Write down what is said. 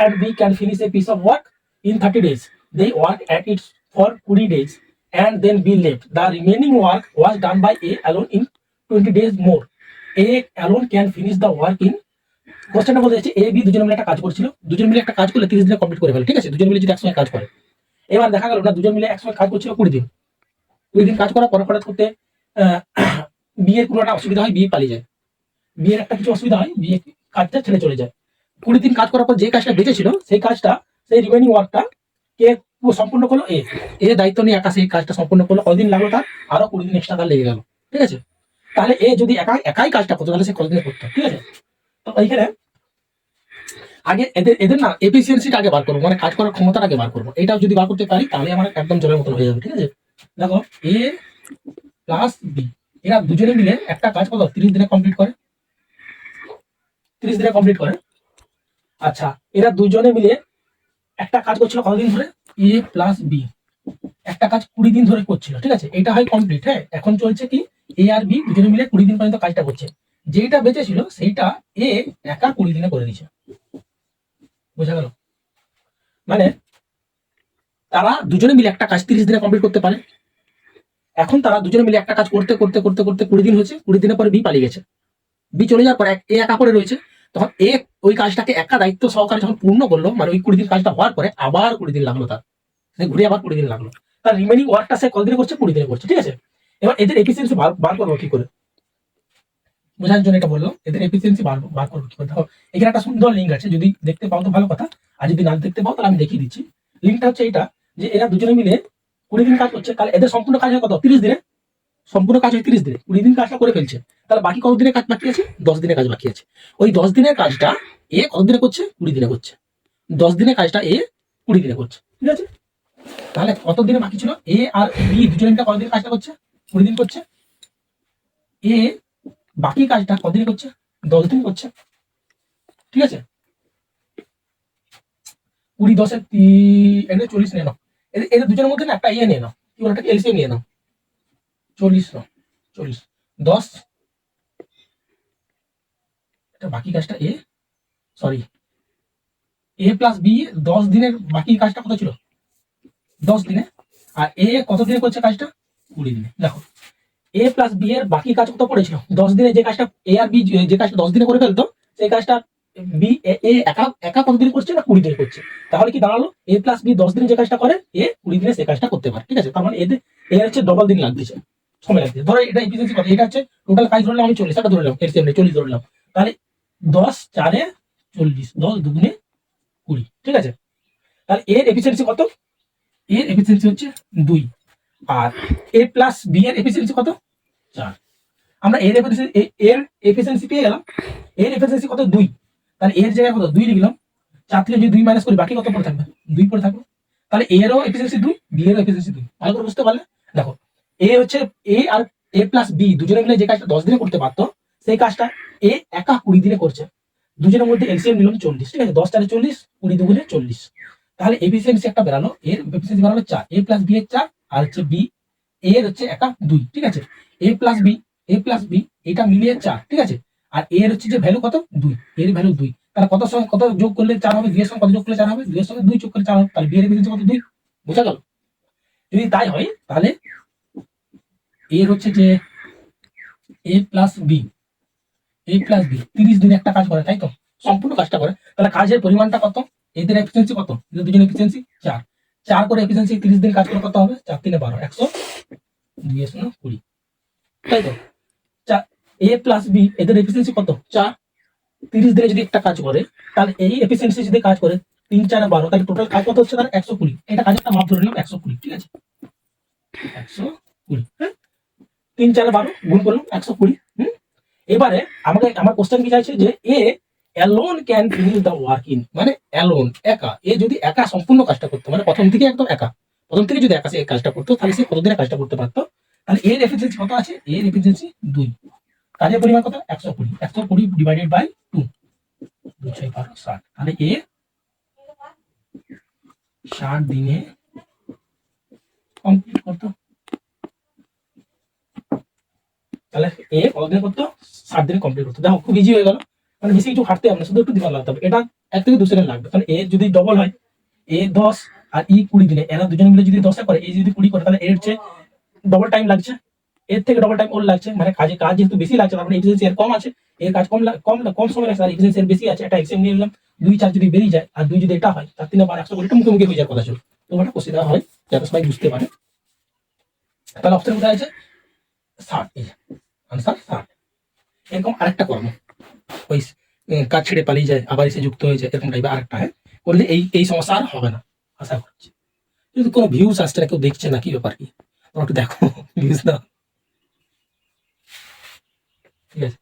and B can finish a piece of work in 30 days. They work at it for 20 days and then B left. The remaining work was done by A alone in 20 days more. A alone can finish the work in, কোশ্চেনটা বলতে যাচ্ছে A B দুজন মিলে একটা কাজ করছিল, দুজন মিলে একটা কাজ করলে 30 দিনে কমপ্লিট করে ফেলে, ঠিক আছে, দুজন মিলে যদি একসঙ্গে কাজ করে। এবার দেখা গেল না দুজন মিলে একসঙ্গে কাজ করছিল 20 দিন, 20 দিন কাজ করার পর হঠাৎ করতে বিয়ের কোনো একটা অসুবিধা হয়, বিয়ে পালিয়ে যায়, বিয়ের একটা কিছু অসুবিধা হয়, বিয়ে কাজটা ছেড়ে চলে যায়। 20 দিন কাজ করার পর যে কাজটা বেঁচেছিল সেই কাজটা, সেই রিমেনিং ওয়ার্কটা কে সম্পূর্ণ করলো? এ। এ দায়িত্ব নিয়ে একা সেই কাজটা সম্পূর্ণ করলো। কতদিন লাগলো তার? আরো 20 দিন এক্সট্রা তার লেগে গেল, ঠিক আছে। তাহলে এ যদি একাই কাজটা করতো তাহলে সে কতদিনে করতো, ঠিক আছে। তো এইখানে আগে এদের এদের না এফিসিয়েন্সিটা আগে বার করবো, মানে কাজ করার ক্ষমতাটা আগে বার করবো। এটাও যদি বার করতে পারি তাহলে আমার একদম জলের মতন হয়ে যাবে, ঠিক আছে। দেখো এ প্লাস বি, এরা দুজনে মিলে একটা কাজ কত 30 দিনে কমপ্লিট করে, 30 দিনে কমপ্লিট করে। আচ্ছা, এরা দুজনে মিলে একটা কাজ করছিল কতদিন ধরে? এ প্লাস বি একটা কাজ 20 দিন ধরে করছিল, ঠিক আছে, এটা হয় কমপ্লিট। হ্যাঁ, এখন চলছে কি, এ আর বি দুজনে মিলে 20 দিন পর্যন্ত কাজটা করছে। যেটা বেঁচে ছিল সেইটা এ একা 20 দিনে করে দিচ্ছে, বোঝা গেল? মানে তারা দুজনে মিলে একটা কাজ 30 দিনে কমপ্লিট করতে পারে। এখন তারা দুজনে মিলে একটা কাজ করতে করতে করতে করতে 20 দিন হয়েছে, 20 দিনের পরে বি পালিয়ে গেছে। বি চলে যাওয়ার পর এ একা করে রয়েছে। তখন এ ওই কাজটাকে একা দায়িত্ব সহকারে যখন পূর্ণ করলো, মানে ওই 20 দিন কাজটা হওয়ার পরে আবার 20 দিন লাগলো তার, সে ঘুরে আবার 20 দিন লাগলো। তার রিমেনিং ওয়ার্কটা সে কত দিনে করছে? 20 দিনে করছে, ঠিক আছে। এবার এদের এফিসিয়েন্সি বার করবো কি করে? বোঝার জন্য এটা বললো, এদের এফিসিয়েন্সি বার করবো কি করে। দেখো এখানে একটা সুন্দর লিঙ্ক আছে, যদি দেখতে পাও তো ভালো কথা, আর যদি না দেখতে পাও তাহলে আমি দেখিয়ে দিচ্ছি। লিঙ্কটা হচ্ছে এটা, যে এরা দুজনে মিলে 20 দিন কাজ করছে, তাহলে এদের সম্পূর্ণ কাজ হয় কত? 30 দিনে। সম্পূর্ণ কাজ হয় 30 দিনে, 20 দিন কাজটা করে ফেলছে, তাহলে বাকি কত দিনের কাজ বাকি আছে? 10 দিনের কাজ বাকি আছে। ওই 10 দিনের কাজটা এ কত দিনে করছে? 20 দিনে করছে। 10 দিনের কাজটা এ 20 দিনে করছে, ঠিক আছে। তাহলে কত দিনে বাকি ছিল? এ আর বি দুজনে মিলে কত দিনের কাজটা করছে? 20 দিন করছে। এ বাকি কাজটা কত দিনে করছে? 10 দিন করছে, ঠিক আছে। 20 10 এখানে 40 নিয়ে নাও। এদের দুজনের মধ্যে না একটা ইয়ে নিয়ে নাও, কি বলে, একটা এলসিএম নিয়ে নাও। 40 নাও, 40 10, এটা বাকি কাজটা এ, সরি, এ প্লাস বি 10 দিনের বাকি কাজটা কত ছিল? 10 দিনে। আর এ কত দিনে করছে কাজটা? 20 দিনে। দেখো এ প্লাস বি এর বাকি কাজ কত পড়েছিল? 10 দিনে যে কাজটা এ আর বি যে কাজটা 10 দিনে করে ফেলতো, সেই কাজটা বি এ একা একা কত দিনে করছে? না 20 দিনে করছে। তাহলে কি দাঁড়ালো? এ প্লাস বি 10 দিনে যে কাজটা করে এ 20 দিনে সেই কাজটা করতে পারে, ঠিক আছে। তার মানে এদের এর হচ্ছে ডবল দিন লাগতেছে, সময় লাগছে। ধরো এটা এফিসিয়েন্সি কত? এটা হচ্ছে টোটাল কাজ ধরলাম আমি 40, এটা ধরলাম এলসিএম 40 ধরলাম। তাহলে 10 4 40, 10 2 20, ঠিক আছে। তাহলে এর এফিসিয়েন্সি কত? এর এফিসিয়েন্সি হচ্ছে 2। আর এ প্লাস বি এর এফিসিয়েন্সি কত? 4। আমরা এর এফিসিয়েন্সি পেয়ে গেলাম। এর এফিসিয়েন্সি কত? 2। তাহলে এর জায়গায় কত? 2 লিখলাম। 4 থেকে যদি 2 মাইনাস করি বাকি কত পড়ে থাকবে? 2 পড়ে থাকবে। তাহলে এরও এফিসিয়েন্সি 2, বি এরও এফিসিয়েন্সি 2। ভালো করে বুঝতে পারলে? দেখো এ হচ্ছে এ আর এ প্লাস বি দুজনে মিলে যে কাজটা 10 দিনে করতে পারতো, সেই কাজটা এ একা 20 দিনে করছে। দুজনের মধ্যে এলসিএম নিলাম 40, ঠিক আছে। 10 4 40, 20 2 40। তাহলে এফিসিয়েন্সি একটা বেরালো, এর এফিসিয়েন্সি বেরালো 4, এ প্লাস বি এর 4, আর হচ্ছে বি এর হচ্ছে একা 2, ঠিক আছে। এ প্লাস বি, এ প্লাস বি এটা মিলিয়ে 4, ঠিক আছে। আর এর হচ্ছে যে ভ্যালু কত? 2, এর ভ্যালু 2। তাহলে কত সঙ্গে কত যোগ করলে 4 হবে? 2 এর সঙ্গে কত যোগ করলে 4 হবে? 2 এর সঙ্গে 2 যোগ করলে 4 হবে। তাহলে বি এর এফিসিয়েন্সি কত? 2। বোঝা গেল? যদি তাই হয় তাহলে এর হচ্ছে যে এ প্লাস বি, এ প্লাস বি 30 দিনে একটা কাজ করে, তাই তো, সম্পূর্ণ কাজটা করে। তাহলে কাজের পরিমাণটা কত? এদের এফিসিয়েন্সি কত? এদের দুজনের এফিসিয়েন্সি 4। 4 করে এফিসিয়েন্সি 30 দিন কাজ করে কত হবে? 4 3 12, 100, 2 এর সঙ্গে 20, তাই তো। এ প্লাস বি এদের এফিসিয়েন্সি কত? 4। 30 দিনে যদি একটা কাজ করে তাহলে এই এফিসিয়েন্সি যদি কাজ করে 3 4 12, তাহলে টোটাল কাজ কত হচ্ছে? তার 120। এটা কাজের একটা মাপ ধরে নিলাম 120, ঠিক আছে, 120। হ্যাঁ, 3 4 12 গুণ করলাম 120। এবারে আমাকে আমার কোশ্চেন কি চাইছে যে A alone can finish the work in, মানে অ্যালোন একা, এ যদি একা সম্পূর্ণ কাজটা করতো, মানে প্রথম থেকে একদম একা, প্রথম থেকে যদি একা সে কাজটা করতো তাহলে সে কতদিনে কাজটা করতে পারতো? তাহলে এর এফিসিয়েন্সি কত আছে? এর এফিসিয়েন্সি 2। কাজের পরিমাণ কত? 120, 120 ডিভাইডেড বাই 2, 2 6 12 60। তাহলে এ 60 দিনে কমপ্লিট করতো। তাহলে এ কতদিনে করতো? 60 দিনে কমপ্লিট করতো। দেখো খুব ইজি হয়ে গেল। মানে বেশি কিছু খাটতে হবে না, শুধু একটু দিমাগ লাগাতে হবে। এটা 1 থেকে 2 সেকেন্ড লাগবে, কারণ এ যদি ডবল হয়, এ 10 আর ই 20 দিলে এরা দুজন মিলে যদি 10 করে, এই যদি 20 করে, তাহলে এর চেয়ে ডবল টাইম লাগছে, এর থেকে ডবল টাইম ওর লাগছে। মানে কাজ যেহেতু বেশি লাগছে, তার মানে এফিসিয়েন্সি এর কম আছে, এর কাজ কম সময় লাগছে, আর এফিসিয়েন্সি এর বেশি আছে। একটা এক্সাম নিয়ে নিলাম, 2 4 যদি বেরিয়ে যায়, আর 2 যদি এটা হয়, তার 3 বার 100 করে, এটা মুখোমুখি হয়ে যাওয়ার কথা ছিল। তো ওটা কষে দেওয়া হয় যাতে সবাই বুঝতে পারে। তাহলে অপশন কোথায় আছে? 60। আনসার 60। এরকম আরেকটা কর্ম, ওই কাজ ছেড়ে পালিয়ে যায়, আবার এসে যুক্ত হয়ে যায়, এরকম টাইপের আরেকটা, হ্যাঁ, করলে এই সমস্যা আর হবে না, আশা করছি। কিন্তু কোনো ভিউজ আসছে না, কেউ দেখছে না, কি ব্যাপার কি? তোমরা একটু দেখো ভিউজ দাও। ঠিক আছে।